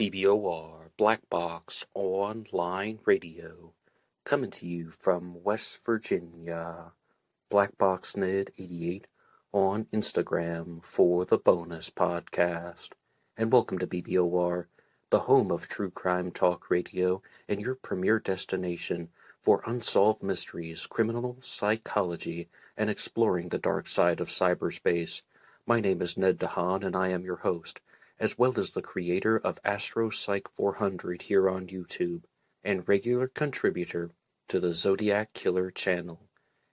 BBOR Black Box Online Radio, coming to you from West Virginia. BlackBoxNid88 on Instagram for the bonus podcast. And welcome to BBOR, the home of true crime talk radio and your premier destination for unsolved mysteries, criminal psychology, and exploring the dark side of cyberspace. My name is Ned DEHAN, and I am your host, as well as the creator of AstroPsych 400 here on YouTube, and regular contributor to the Zodiac Killer channel.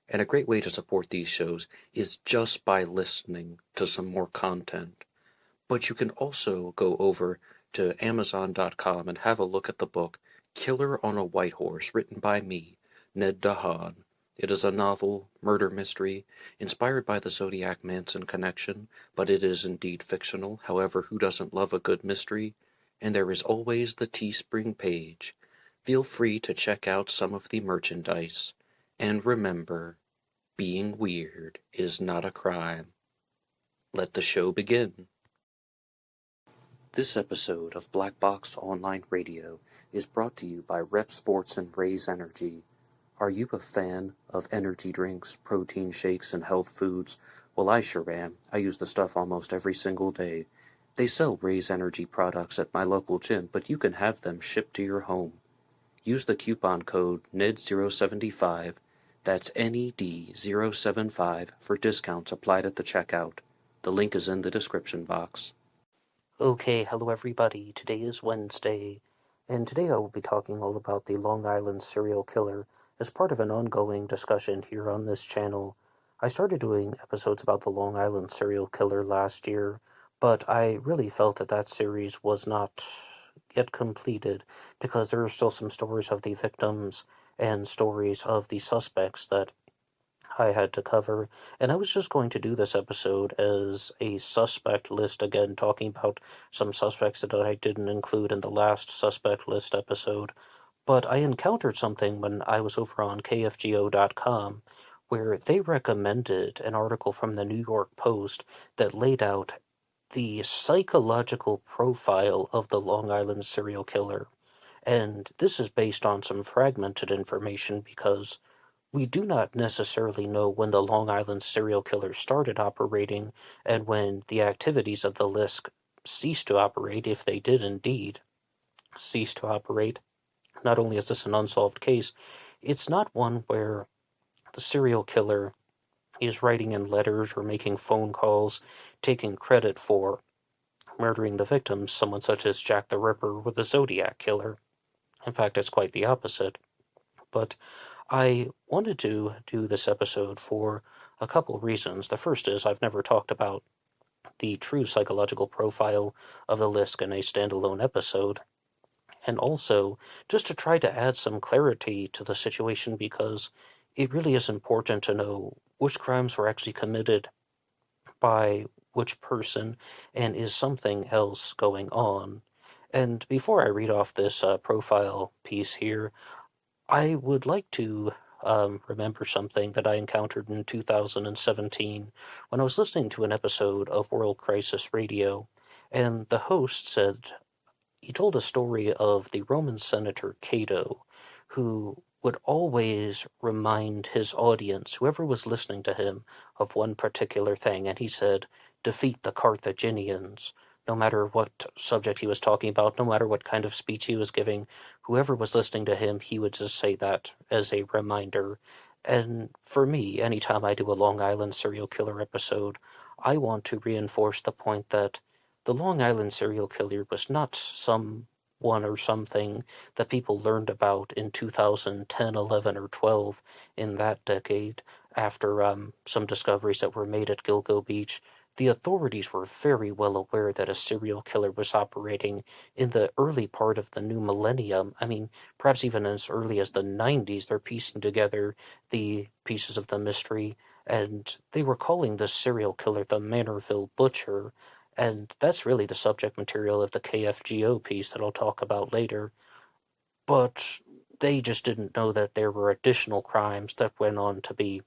And a great way to support these shows is just by listening to some more content. But you can also go over to Amazon.com and have a look at the book Killer on a White Horse, written by me, Ned DEHAN. It is a novel, murder mystery, inspired by the Zodiac Manson connection, but it is indeed fictional. However, who doesn't love a good mystery? And there is always the Teespring page. Feel free to check out some of the merchandise. And remember, being weird is not a crime. Let the show begin. This episode of Black Box Online Radio is brought to you by Rep Sports and Raze Energy. Are you a fan of energy drinks, protein shakes, and health foods? Well, I sure am. I use the stuff almost every single day. They sell Raze Energy products at my local gym, but you can have them shipped to your home. Use the coupon code NED075, that's NED075, for discounts applied at the checkout. The link is in the description box. Okay, hello everybody. Today is Wednesday, and today I will be talking all about the Long Island serial killer as part of an ongoing discussion here on this channel. I started doing episodes about the Long Island serial killer last year, but I really felt that that series was not yet completed because there are still some stories of the victims and stories of the suspects that I had to cover, and I was just going to do this episode as a suspect list again, talking about some suspects that I didn't include in the last suspect list episode. But I encountered something when I was over on KFGO.com where they recommended an article from the New York Post that laid out the psychological profile of the Long Island serial killer. And this is based on some fragmented information because we do not necessarily know when the Long Island serial killer started operating and when the activities of the list ceased to operate, if they did indeed cease to operate. Not only is this an unsolved case, it's not one where the serial killer is writing in letters or making phone calls, taking credit for murdering the victims, someone such as Jack the Ripper or the Zodiac Killer. In fact, it's quite the opposite. But I wanted to do this episode for a couple reasons. The first is I've never talked about the true psychological profile of the Lisk in a standalone episode, and also just to try to add some clarity to the situation because it really is important to know which crimes were actually committed by which person and is something else going on. And before I read off this profile piece here, I would like to remember something that I encountered in 2017 when I was listening to an episode of World Crisis Radio, and the host said he told a story of the Roman senator Cato, who would always remind his audience, whoever was listening to him, of one particular thing, and he said, "Defeat the Carthaginians." No matter what subject he was talking about, no matter what kind of speech he was giving, whoever was listening to him, he would just say that as a reminder. And for me, anytime I do a Long Island serial killer episode, I want to reinforce the point that the Long Island serial killer was not someone or something that people learned about in 2010, 11, or 12 in that decade after some discoveries that were made at Gilgo Beach. The authorities were very well aware that a serial killer was operating in the early part of the new millennium. I mean, perhaps even as early as the 90s, they're piecing together the pieces of the mystery, and they were calling this serial killer the Manorville Butcher, and that's really the subject material of the KFGO piece that I'll talk about later. But they just didn't know that there were additional crimes that went on to be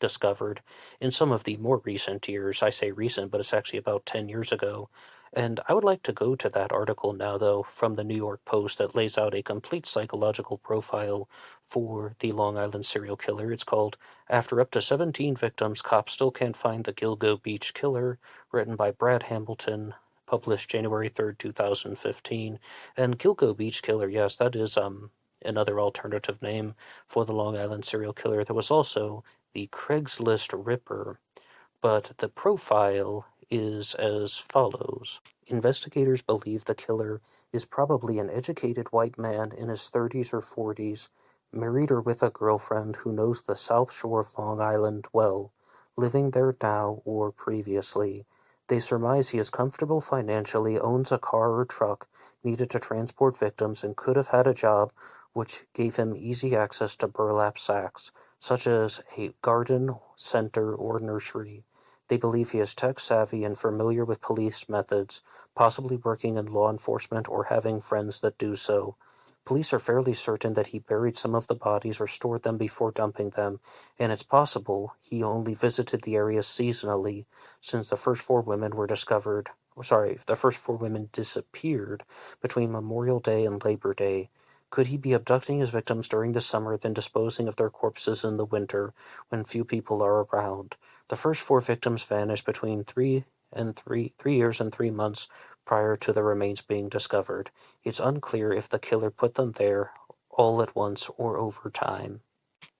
discovered in some of the more recent years. I say recent, but it's actually about 10 years ago, And I would like to go to that article now, though, from the New York Post that lays out a complete psychological profile for the Long Island serial killer. It's called After Up to 17 Victims, Cops Still Can't Find the Gilgo Beach Killer, written by Brad Hamilton, published January 3rd, 2015. And Gilgo Beach Killer, yes, that is another alternative name for the Long Island serial killer. There was also the Craigslist Ripper, but the profile is as follows. Investigators believe the killer is probably an educated white man in his 30s or 40s, married or with a girlfriend who knows the South Shore of Long Island well, living there now or previously. They surmise he is comfortable financially, owns a car or truck needed to transport victims, and could have had a job which gave him easy access to burlap sacks, such as a garden center or nursery. They believe he is tech-savvy and familiar with police methods, possibly working in law enforcement or having friends that do so. Police are fairly certain that he buried some of the bodies or stored them before dumping them, and it's possible he only visited the area seasonally, since the first four women disappeared between Memorial Day and Labor Day. Could he be abducting his victims during the summer, then disposing of their corpses in the winter, when few people are around? The first four victims vanished between 3 years and 3 months prior to the remains being discovered. It's unclear if the killer put them there all at once or over time.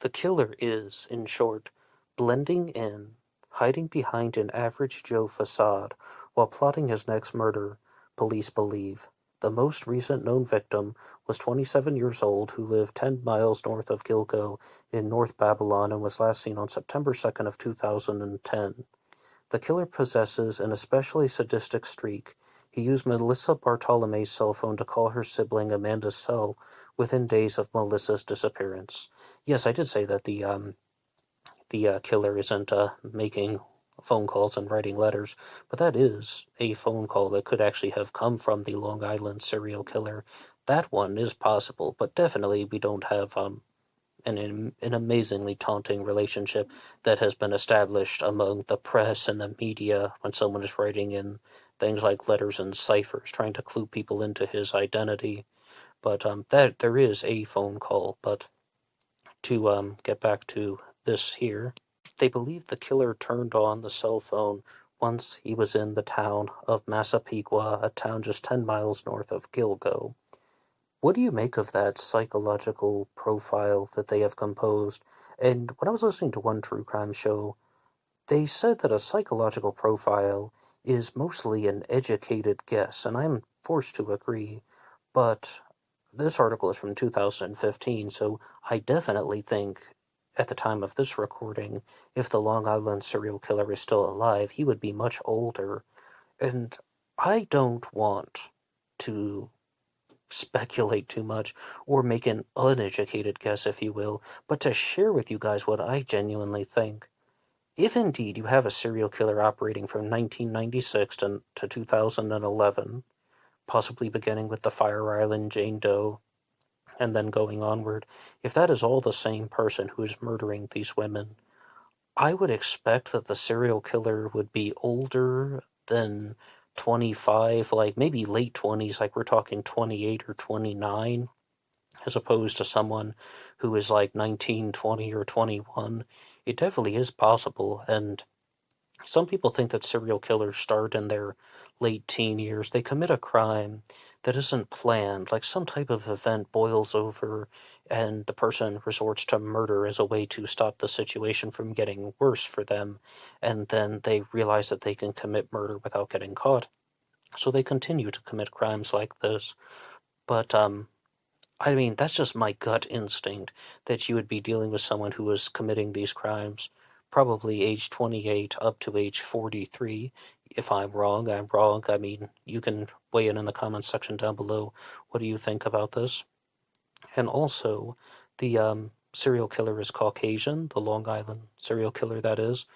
The killer is, in short, blending in, hiding behind an average Joe facade while plotting his next murder, police believe. The most recent known victim was 27 years old, who lived 10 miles north of Gilgo in North Babylon and was last seen on September 2nd of 2010. The killer possesses an especially sadistic streak. He used Melissa Bartolome's cell phone to call her sibling Amanda's cell within days of Melissa's disappearance. Yes, I did say that the killer isn't making phone calls and writing letters, but that is a phone call that could actually have come from the Long Island serial killer. That one is possible, but definitely we don't have an amazingly taunting relationship that has been established among the press and the media when someone is writing in things like letters and ciphers, trying to clue people into his identity. But that there is a phone call. But to get back to this here, they believe the killer turned on the cell phone once he was in the town of Massapequa, a town just 10 miles north of Gilgo. What do you make of that psychological profile that they have composed? And when I was listening to one true crime show, they said that a psychological profile is mostly an educated guess, and I'm forced to agree. But this article is from 2015, so I definitely think at the time of this recording, if the Long Island serial killer is still alive, he would be much older. And I don't want to speculate too much or make an uneducated guess, if you will, but to share with you guys what I genuinely think. If indeed you have a serial killer operating from 1996 to 2011, possibly beginning with the Fire Island Jane Doe and then going onward, if that is all the same person who is murdering these women, I would expect that the serial killer would be older than 25, like maybe late 20s, like we're talking 28 or 29, as opposed to someone who is like 19, 20, or 21. It definitely is possible, and some people think that serial killers start in their late teen years. They commit a crime that isn't planned, like some type of event boils over and the person resorts to murder as a way to stop the situation from getting worse for them, and then they realize that they can commit murder without getting caught. So they continue to commit crimes like this. But I mean, that's just my gut instinct that you would be dealing with someone who was committing these crimes, probably age 28 up to age 43. If I'm wrong, I'm wrong. I mean, you can weigh in the comments section down below. What do you think about this? And also, the serial killer is Caucasian, the Long Island serial killer, that is.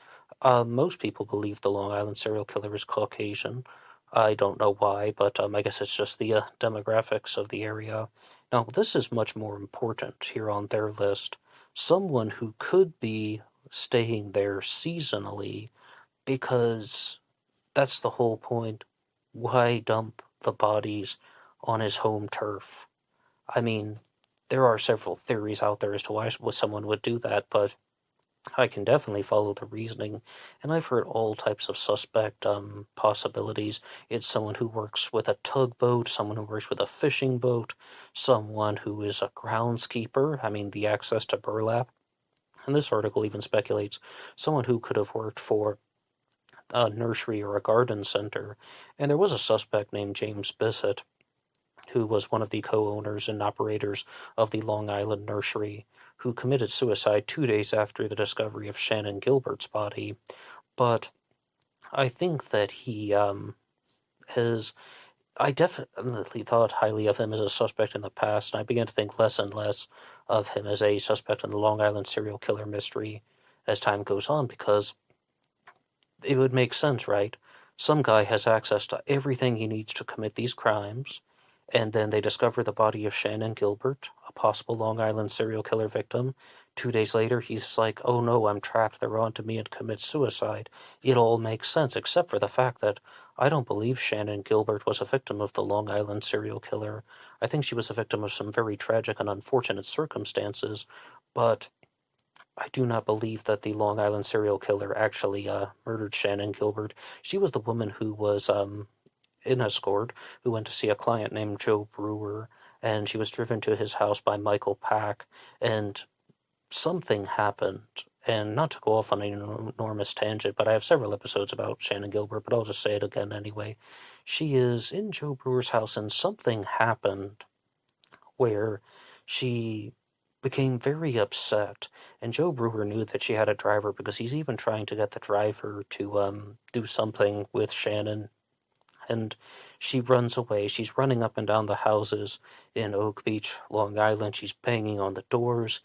Most people believe the Long Island serial killer is Caucasian. I don't know why, but I guess it's just the demographics of the area. Now, this is much more important here on their list. Someone who could be staying there seasonally, because that's the whole point. why dump the bodies on his home turf? I mean, there are several theories out there as to why someone would do that, but I can definitely follow the reasoning, and I've heard all types of suspect possibilities. It's someone who works with a tugboat, someone who works with a fishing boat, someone who is a groundskeeper. I mean, the access to burlap. And this article even speculates someone who could have worked for a nursery or a garden center. And there was a suspect named James Bissett, who was one of the co-owners and operators of the Long Island nursery, who committed suicide 2 days after the discovery of Shannon Gilbert's body. But I think that he has. I definitely thought highly of him as a suspect in the past, and I began to think less and less of him as a suspect in the Long Island serial killer mystery as time goes on, because it would make sense, right? Some guy has access to everything he needs to commit these crimes, and then they discover the body of Shannon Gilbert, a possible Long Island serial killer victim. 2 days later, he's like, oh no, I'm trapped, they're on to me, and commits suicide. It all makes sense, except for the fact that I don't believe Shannon Gilbert was a victim of the Long Island serial killer. I think she was a victim of some very tragic and unfortunate circumstances, but I do not believe that the Long Island serial killer actually murdered Shannon Gilbert. She was the woman who was in escort, who went to see a client named Joe Brewer, and she was driven to his house by Michael Pack, and something happened. And not to go off on an enormous tangent, but I have several episodes about Shannon Gilbert, but I'll just say it again anyway. She is in Joe Brewer's house, and something happened where she became very upset, and Joe Brewer knew that she had a driver because he's even trying to get the driver to do something with Shannon, and she runs away. She's running up and down the houses in Oak Beach, Long Island. She's banging on the doors.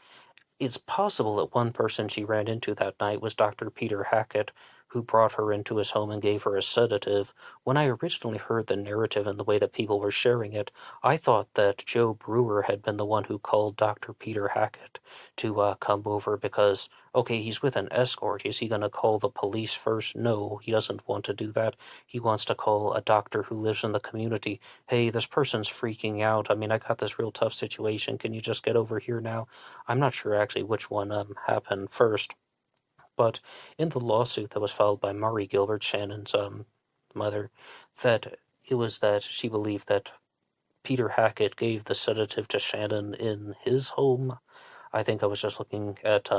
It's possible that one person she ran into that night was Dr. Peter Hackett, who brought her into his home and gave her a sedative. When I originally heard the narrative and the way that people were sharing it, I thought that Joe Brewer had been the one who called Dr. Peter Hackett to come over because, okay, he's with an escort. Is he going to call the police first? No, he doesn't want to do that. He wants to call a doctor who lives in the community. Hey, this person's freaking out. I mean, I got this real tough situation. Can you just get over here now? I'm not sure actually which one happened first, but in the lawsuit that was filed by Murray Gilbert, Shannon's mother, that it was that she believed that Peter Hackett gave the sedative to Shannon in his home. I think I was just looking at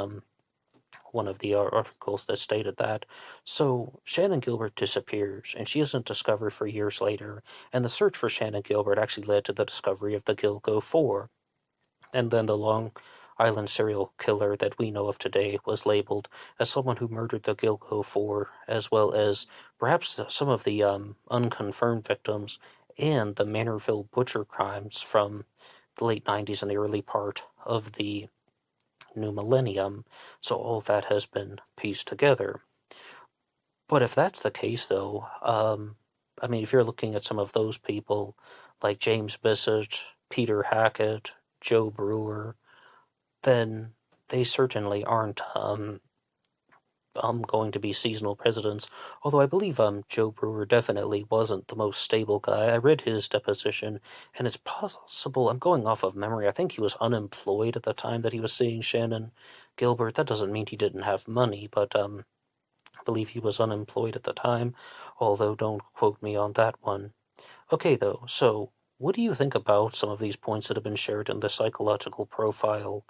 one of the articles that stated that. So Shannon Gilbert disappears, and she isn't discovered for years later, and the search for Shannon Gilbert actually led to the discovery of the Gilgo 4. And then the Long Island serial killer that we know of today was labeled as someone who murdered the Gilgo 4, as well as perhaps some of the unconfirmed victims and the Manorville butcher crimes from the late 90s and the early part of the new millennium. So all that has been pieced together. But if that's the case, though, I mean, if you're looking at some of those people, like James Bissett, Peter Hackett, Joe Brewer, then they certainly aren't going to be seasonal presidents. Although I believe Joe Brewer definitely wasn't the most stable guy. I read his deposition, and it's possible, I'm going off of memory, I think he was unemployed at the time that he was seeing Shannon Gilbert. That doesn't mean he didn't have money, but I believe he was unemployed at the time, although don't quote me on that one. Okay, though, so what do you think about some of these points that have been shared in the psychological profile,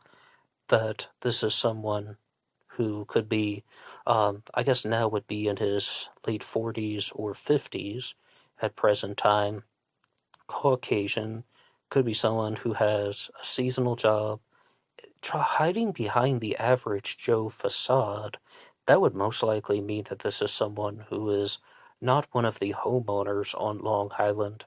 that this is someone who could be, I guess now would be in his late 40s or 50s at present time, Caucasian, could be someone who has a seasonal job, hiding behind the average Joe facade? That would most likely mean that this is someone who is not one of the homeowners on Long Island.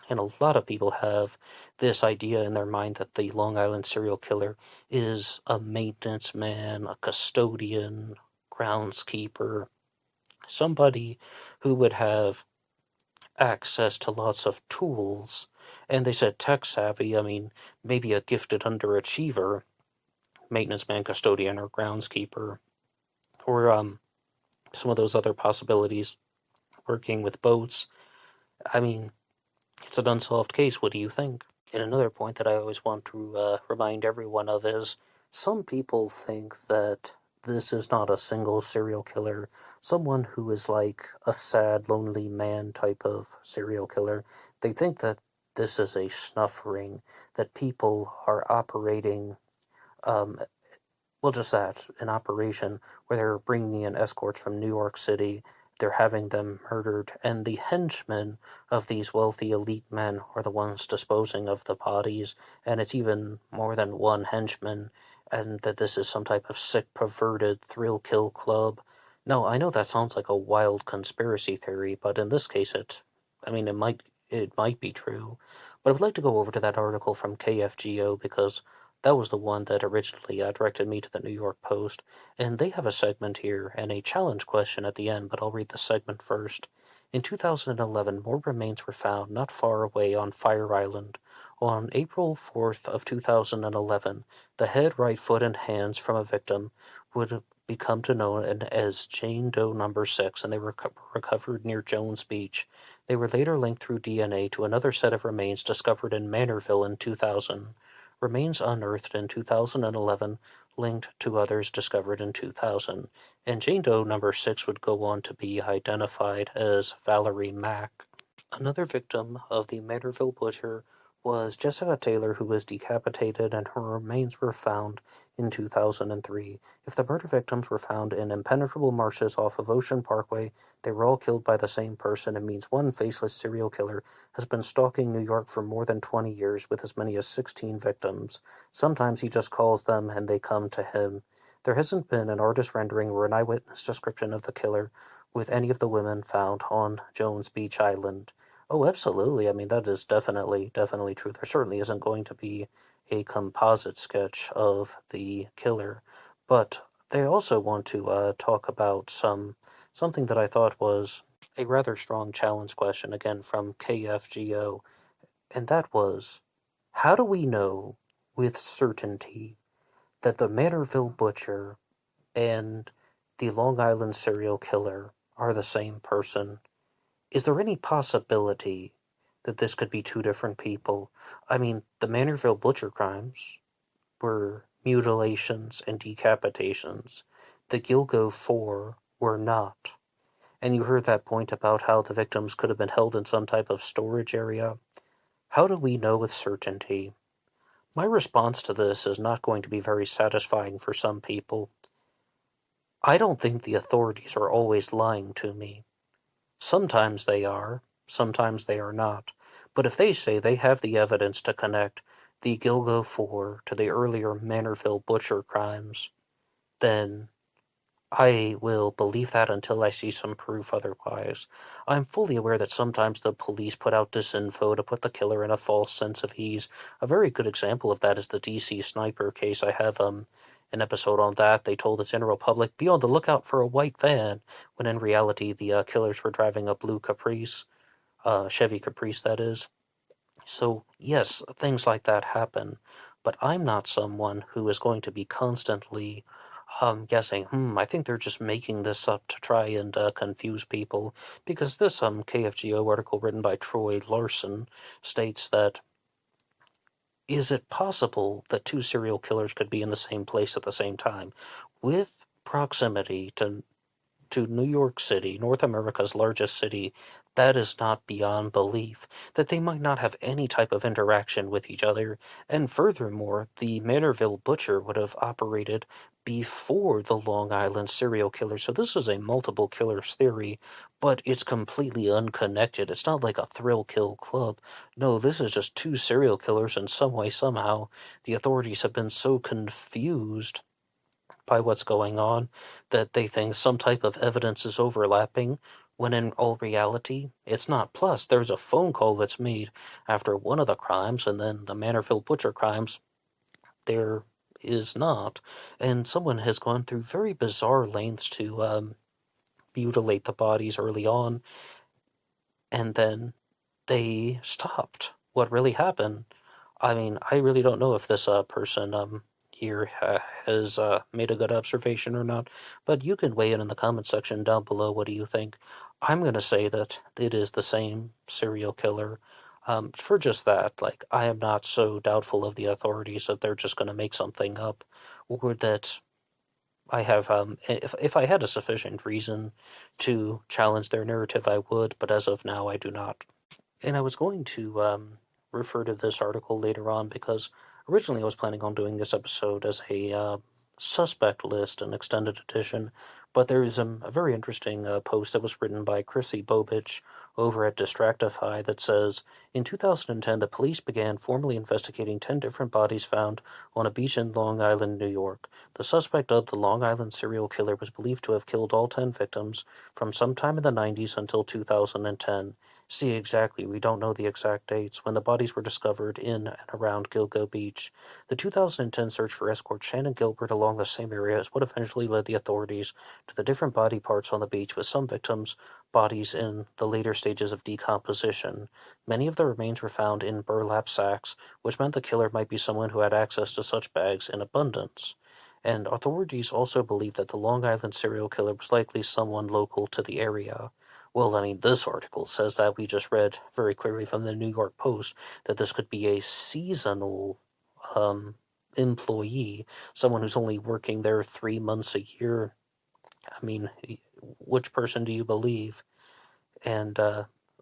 And a lot of people have this idea in their mind that the Long Island serial killer is a maintenance man, a custodian, groundskeeper, somebody who would have access to lots of tools. And they said tech savvy, I mean, maybe a gifted underachiever, maintenance man, custodian, or groundskeeper, or some of those other possibilities, working with boats. I mean, it's an unsolved case. What do you think? And another point that I always want to remind everyone of is some people think that this is not a single serial killer, someone who is like a sad, lonely man type of serial killer. They think that this is a snuff ring, that people are operating, um, well, just that, an operation where they're bringing in escorts from New York City, they're having them murdered, and the henchmen of these wealthy elite men are the ones disposing of the bodies, and it's even more than one henchman, and that this is some type of sick, perverted thrill kill club. No, I know that sounds like a wild conspiracy theory, but in this case, I mean, it might be true. But I would like to go over to that article from KFGO because that was the one that originally directed me to the New York Post, and they have a segment here and a challenge question at the end, but I'll read the segment first. In 2011, more remains were found not far away on Fire Island. On April 4th of 2011, the head, right foot, and hands from a victim would become to known as Jane Doe number 6, and they were recovered near Jones Beach. They were later linked through DNA to another set of remains discovered in Manorville in 2000. Remains unearthed in 2011 linked to others discovered in 2000, and Jane Doe number 6 would go on to be identified as Valerie Mack. Another victim of the Manorville butcher was Jessica Taylor, who was decapitated, and her remains were found in 2003. If the murder victims were found in impenetrable marshes off of Ocean Parkway, they were all killed by the same person. It means one faceless serial killer has been stalking New York for more than 20 years with as many as 16 victims. Sometimes he just calls them and they come to him. There hasn't been an artist rendering or an eyewitness description of the killer with any of the women found on Jones Beach Island. Oh, absolutely. I mean, that is definitely true. There certainly isn't going to be a composite sketch of the killer, but they also want to talk about something that I thought was a rather strong challenge question, again from KFGO, and that was, how do we know with certainty that the Manorville butcher and the Long Island serial killer are the same person? Is there any possibility that this could be two different people? I mean, the Manorville butcher crimes were mutilations and decapitations. The Gilgo Four were not. And you heard that point about how the victims could have been held in some type of storage area. How do we know with certainty? My response to this is not going to be very satisfying for some people. I don't think the authorities are always lying to me. Sometimes they are, sometimes they are not. But if they say they have the evidence to connect the Gilgo Four to the earlier Manorville butcher crimes, then I will believe that until I see some proof otherwise. I'm fully aware that sometimes the police put out disinfo to put the killer in a false sense of ease. A very good example of that is the DC sniper case. I have an episode on that. They told the general public, be on the lookout for a white van, when in reality the killers were driving a blue Caprice, Chevy Caprice that is. So yes, things like that happen, but I'm not someone who is going to be constantly guessing, I think they're just making this up to try and confuse people, because this KFGO article written by Troy Larson states that, is it possible that two serial killers could be in the same place at the same time? With proximity to New York City, North America's largest city, that is not beyond belief, that they might not have any type of interaction with each other, and furthermore, the Manorville butcher would have operated before the Long Island serial killer, so this is a multiple killers theory, but it's completely unconnected. It's not like a thrill kill club. No, this is just two serial killers, and some way, somehow, the authorities have been so confused by what's going on that they think some type of evidence is overlapping, when in all reality, it's not. Plus, there's a phone call that's made after one of the crimes, and then the Manorville butcher crimes, there is not. And someone has gone through very bizarre lengths to mutilate the bodies early on, and then they stopped. What really happened? I mean, I really don't know if this person here has made a good observation or not, but you can weigh in the comment section down below. What do you think? I'm going to say that it is the same serial killer. For just that, like, I am not so doubtful of the authorities that they're just going to make something up, or that I have, if I had a sufficient reason to challenge their narrative, I would, but as of now, I do not. And I was going to refer to this article later on because originally I was planning on doing this episode as a suspect list, an extended edition, but there is a very interesting post that was written by Chrissy Bobich over at Distractify that says, in 2010, the police began formally investigating 10 different bodies found on a beach in Long Island, New York. The suspect, dubbed the Long Island serial killer, was believed to have killed all 10 victims from sometime in the 90s until 2010. See, exactly, we don't know the exact dates when the bodies were discovered in and around Gilgo Beach. The 2010 search for escort Shannon Gilbert along the same area is what eventually led the authorities to the different body parts on the beach, with some victims' bodies in the later stages of decomposition. Many of the remains were found in burlap sacks, which meant the killer might be someone who had access to such bags in abundance. And authorities also believe that the Long Island serial killer was likely someone local to the area. Well, I mean, this article says that. We just read very clearly from the New York Post that this could be a seasonal employee, someone who's only working there 3 months a year. I mean, which person do you believe? And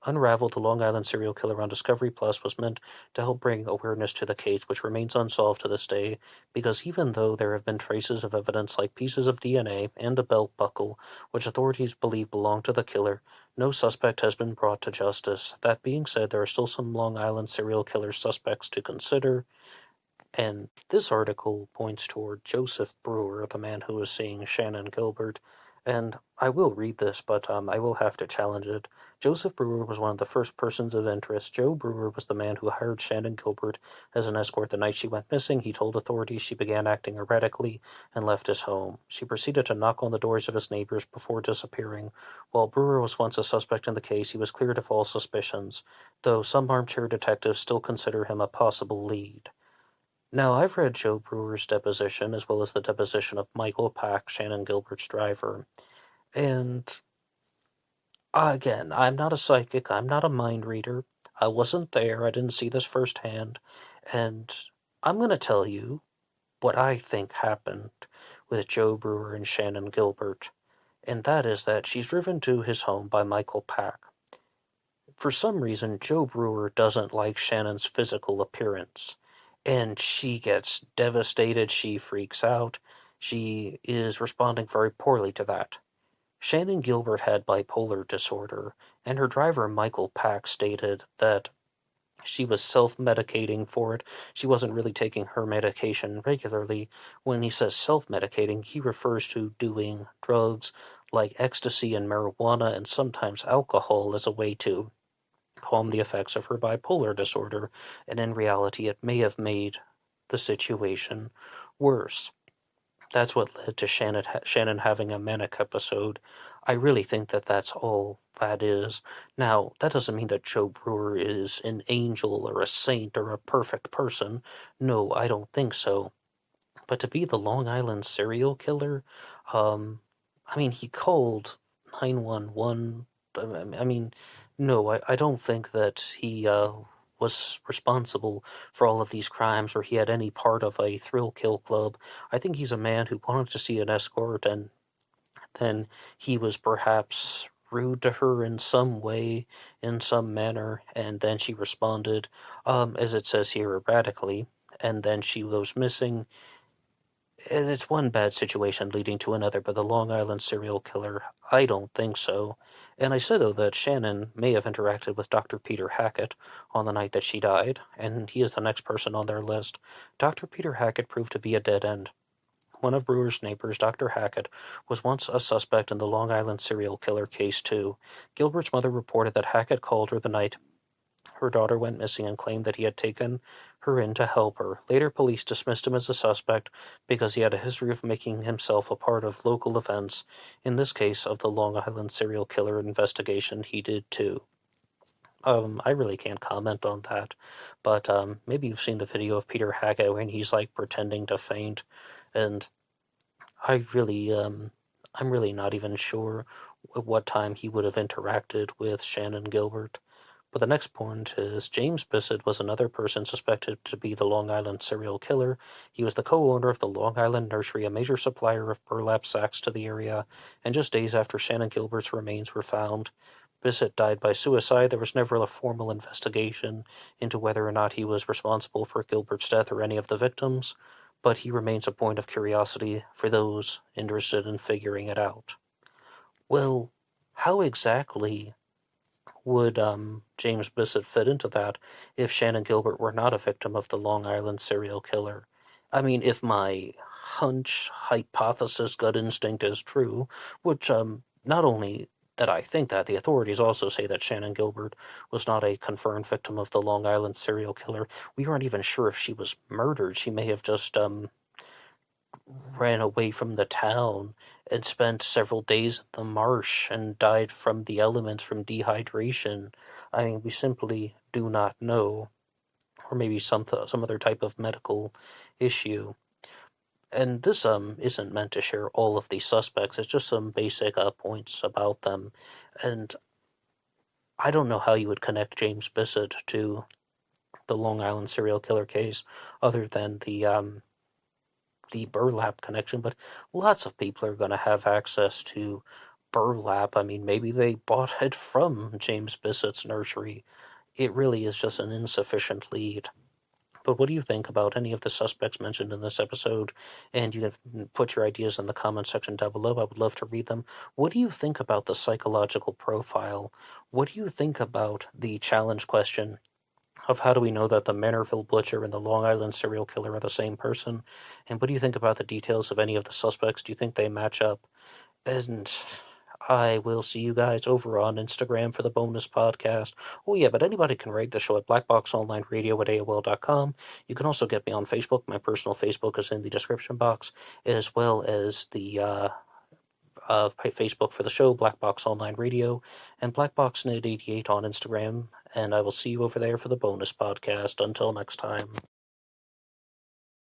Unraveled, the Long Island serial killer on Discovery Plus was meant to help bring awareness to the case, which remains unsolved to this day, because even though there have been traces of evidence like pieces of DNA and a belt buckle, which authorities believe belonged to the killer, no suspect has been brought to justice. That being said, there are still some Long Island serial killer suspects to consider, and this article points toward Joseph Brewer, the man who was seeing Shannon Gilbert. And I will read this, but I will have to challenge it. Joseph Brewer was one of the first persons of interest. Joe Brewer was the man who hired Shannon Gilbert as an escort the night she went missing. He told authorities she began acting erratically and left his home. She proceeded to knock on the doors of his neighbors before disappearing. While Brewer was once a suspect in the case, he was cleared of all suspicions, though some armchair detectives still consider him a possible lead. Now, I've read Joe Brewer's deposition, as well as the deposition of Michael Pack, Shannon Gilbert's driver. And again, I'm not a psychic, I'm not a mind reader. I wasn't there, I didn't see this firsthand. And I'm going to tell you what I think happened with Joe Brewer and Shannon Gilbert. And that is that she's driven to his home by Michael Pack. For some reason, Joe Brewer doesn't like Shannon's physical appearance, and she gets devastated, she freaks out, she is responding very poorly to that. Shannon Gilbert had bipolar disorder, and her driver Michael Pack stated that she was self-medicating for it. She wasn't really taking her medication regularly. When he says self-medicating, he refers to doing drugs like ecstasy and marijuana and sometimes alcohol as a way to calm the effects of her bipolar disorder, and in reality it may have made the situation worse. That's what led to Shannon having a manic episode. I really think that that's all that is. Now, that doesn't mean that Joe Brewer is an angel or a saint or a perfect person. No, I don't think so. But to be the Long Island serial killer, I mean, he called 911. I mean, no, I don't think that he was responsible for all of these crimes, or he had any part of a thrill kill club. I think he's a man who wanted to see an escort, and then he was perhaps rude to her in some way, in some manner, and then she responded, as it says here, erratically, and then she goes missing. And it's one bad situation leading to another, but the Long Island serial killer, I don't think so. And I said, though, that Shannon may have interacted with Dr. Peter Hackett on the night that she died, and he is the next person on their list. Dr. Peter Hackett proved to be a dead end. One of Brewer's neighbors, Dr. Hackett, was once a suspect in the Long Island serial killer case, too. Gilbert's mother reported that Hackett called her the night her daughter went missing and claimed that he had taken her in to help her. Later, police dismissed him as a suspect because he had a history of making himself a part of local events. In this case of the Long Island serial killer investigation, he did too. I really can't comment on that, but maybe you've seen the video of Peter Hackett when he's like pretending to faint, and I really I'm really not even sure at what time he would have interacted with Shannon Gilbert. But the next point is James Bissett was another person suspected to be the Long Island serial killer. He was the co-owner of the Long Island Nursery, a major supplier of burlap sacks to the area, and just days after Shannon Gilbert's remains were found, Bissett died by suicide. There was never a formal investigation into whether or not he was responsible for Gilbert's death or any of the victims, but he remains a point of curiosity for those interested in figuring it out. Well, how exactly would James Bissett fit into that if Shannon Gilbert were not a victim of the Long Island serial killer? I mean, if my hunch, hypothesis, gut instinct is true, which not only that I think that, the authorities also say that Shannon Gilbert was not a confirmed victim of the Long Island serial killer. We aren't even sure if she was murdered. She may have just ran away from the town and spent several days in the marsh and died from the elements from dehydration. I mean, we simply do not know. Or maybe some other type of medical issue. And this isn't meant to share all of these suspects. It's just some basic points about them. And I don't know how you would connect James Bissett to the Long Island serial killer case other than the burlap connection, but lots of people are going to have access to burlap. I mean, maybe they bought it from James Bissett's nursery. It really is just an insufficient lead. But what do you think about any of the suspects mentioned in this episode? And you can put your ideas in the comment section down below. I would love to read them. What do you think about the psychological profile? What do you think about the challenge question of how do we know that the Manorville butcher and the Long Island serial killer are the same person? And what do you think about the details of any of the suspects? Do you think they match up? And I will see you guys over on Instagram for the bonus podcast. Oh yeah, but anybody can rate the show at BlackBoxOnlineRadio at AOL.com. You can also get me on Facebook. My personal Facebook is in the description box, as well as the Facebook for the show, Black Box Online Radio, and BlackBoxNet88 on Instagram, and I will see you over there for the bonus podcast. Until next time.